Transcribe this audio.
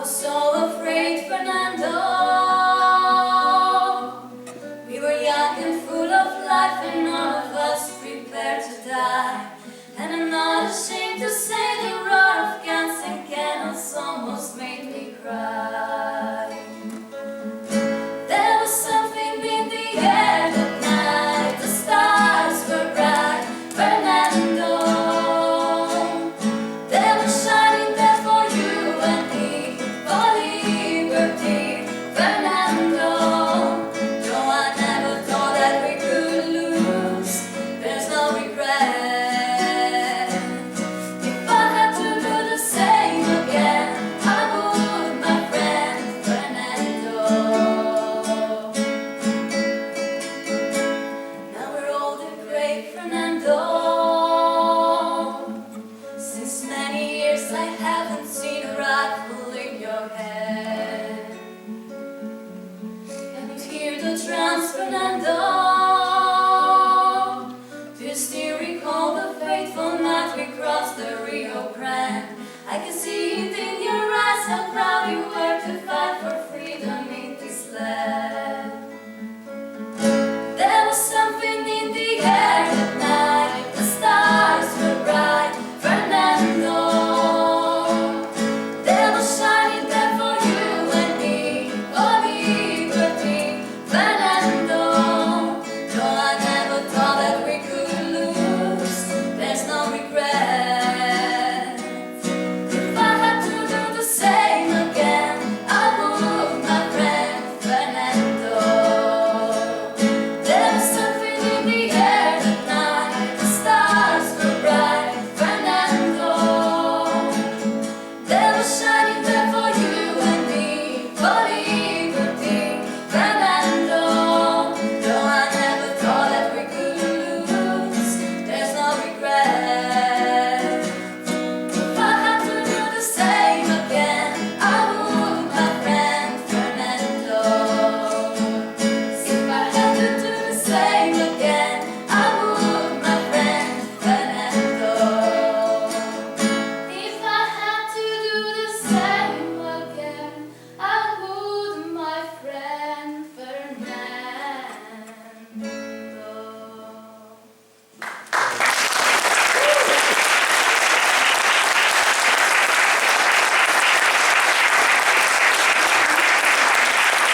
was so afraid, Fernando. We were young and full of life, and none of us prepared to die. And I'm not ashamed to say the roar of guns and cannons almost made me cry. There was something in the air that night, the stars were bright, Fernando. They were shining there for you and me, for liberty, Fernando. No, I never thought that we could lose, there's no regret. If I had to do the same again, I would, my friend, Fernando. Now we're old and gray, Fernando. Since many years I haven't seen a rock